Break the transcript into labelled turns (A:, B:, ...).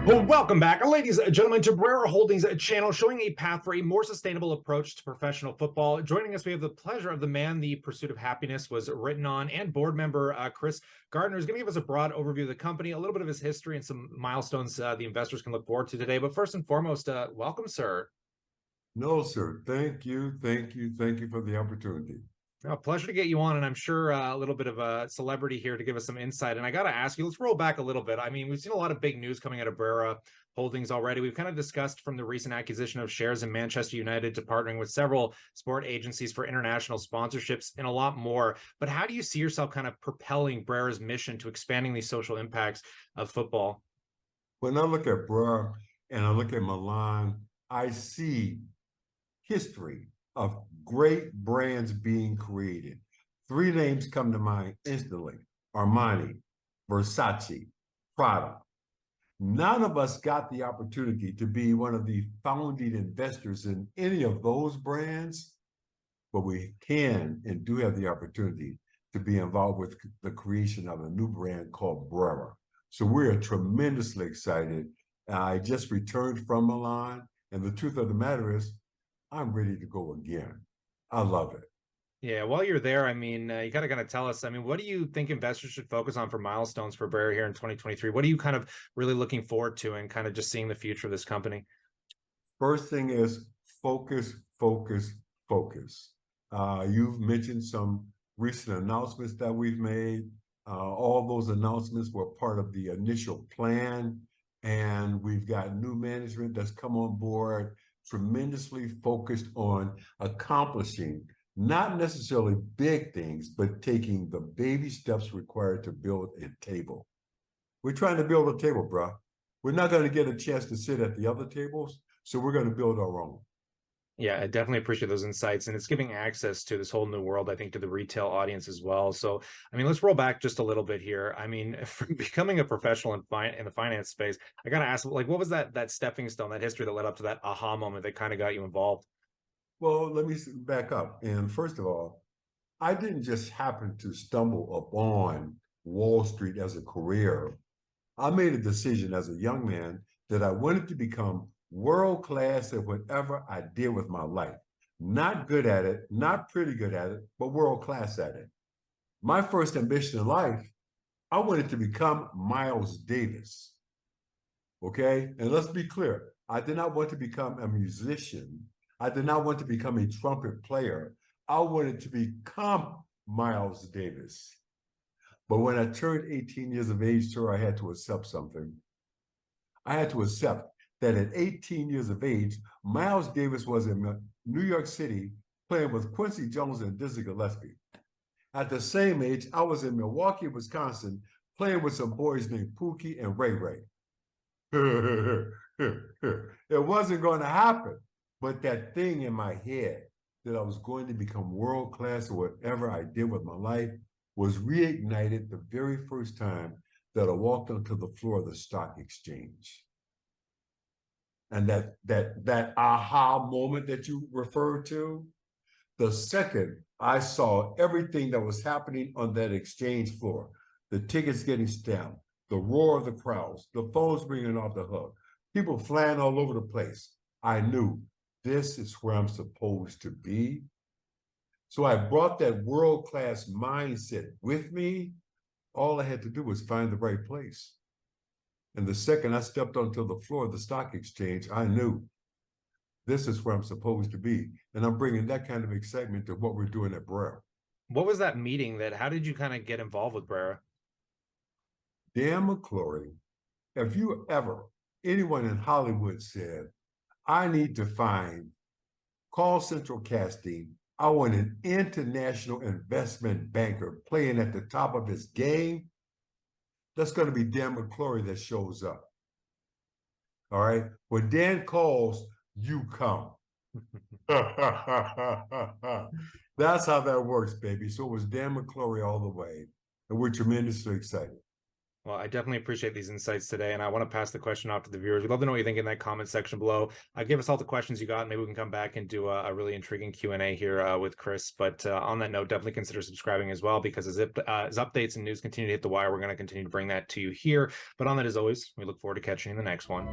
A: Well, welcome back, ladies and gentlemen, to Brera Holdings channel, showing a path for a more sustainable approach to professional football. Joining us, we have the pleasure of the man the Pursuit of Happiness was written on, and board member Chris Gardner is going to give us a broad overview of the company, a little bit of his history, and some milestones the investors can look forward to today. But first and foremost, welcome, sir.
B: No, sir. Thank you. Thank you. Thank you for the opportunity.
A: A pleasure to get you on, and I'm sure a little bit of a celebrity here to give us some insight. And I got to ask you, let's roll back a little bit. I mean, we've seen a lot of big news coming out of Brera Holdings already. We've kind of discussed from the recent acquisition of shares in Manchester United to partnering with several sport agencies for international sponsorships and a lot more. But how do you see yourself kind of propelling Brera's mission to expanding these social impacts of football?
B: When I look at Brera and I look at Milan, I see history of great brands being created. Three names come to mind instantly: Armani, Versace, Prada. None of us got the opportunity to be one of the founding investors in any of those brands, but we can and do have the opportunity to be involved with the creation of a new brand called Brera. So we're tremendously excited. I just returned from Milan, and the truth of the matter is, I'm ready to go again. I love it.
A: Yeah, while you're there, I mean, you gotta kind of tell us, I mean, what do you think investors should focus on for milestones for Brera here in 2023? What are you kind of really looking forward to and kind of just seeing the future of this company?
B: First thing is focus, focus, focus. You've mentioned some recent announcements that we've made. All those announcements were part of the initial plan, and we've got new management that's come on board, tremendously focused on accomplishing not necessarily big things, but taking the baby steps required to build a table. We're trying to build a table, bro. We're not going to get a chance to sit at the other tables, so we're going to build our own.
A: Yeah, I definitely appreciate those insights. And it's giving access to this whole new world, I think, to the retail audience as well. So, I mean, let's roll back just a little bit here. I mean, from becoming a professional in the finance space, I gotta ask, like, what was that stepping stone, that history that led up to that aha moment that kind of got you involved?
B: Well, let me back up. And first of all, I didn't just happen to stumble upon Wall Street as a career. I made a decision as a young man that I wanted to become world class at whatever I did with my life. Not good at it, not pretty good at it, but world class at it. My first ambition in life, I wanted to become Miles Davis. Okay? And let's be clear, I did not want to become a musician. I did not want to become a trumpet player. I wanted to become Miles Davis. But when I turned 18 years of age, sir, I had to accept something. I had to accept that at 18 years of age, Miles Davis was in New York City playing with Quincy Jones and Dizzy Gillespie. At the same age, I was in Milwaukee, Wisconsin, playing with some boys named Pookie and Ray Ray. It wasn't going to happen, but that thing in my head that I was going to become world class or whatever I did with my life was reignited the very first time that I walked onto the floor of the stock exchange. And that aha moment that you referred to, the second I saw everything that was happening on that exchange floor, the tickets getting stamped, the roar of the crowds, the phones ringing off the hook, people flying all over the place, I knew this is where I'm supposed to be. So I brought that world-class mindset with me. All I had to do was find the right place. And the second I stepped onto the floor of the stock exchange, I knew this is where I'm supposed to be. And I'm bringing that kind of excitement to what we're doing at Brera.
A: What was that meeting how did you kind of get involved with Brera?
B: Dan McClory, if you ever, anyone in Hollywood said, I need to find call central casting, I want an international investment banker playing at the top of his game, that's going to be Dan McClory that shows up. All right. When Dan calls, you come. That's how that works, baby. So it was Dan McClory all the way. And we're tremendously excited.
A: Well, I definitely appreciate these insights today, and I want to pass the question off to the viewers. We'd love to know what you think in that comment section below. Give us all the questions you got, and maybe we can come back and do a really intriguing Q&A here with Chris. But on that note, definitely consider subscribing as well, because as updates and news continue to hit the wire, we're going to continue to bring that to you here. But on that, as always, we look forward to catching you in the next one.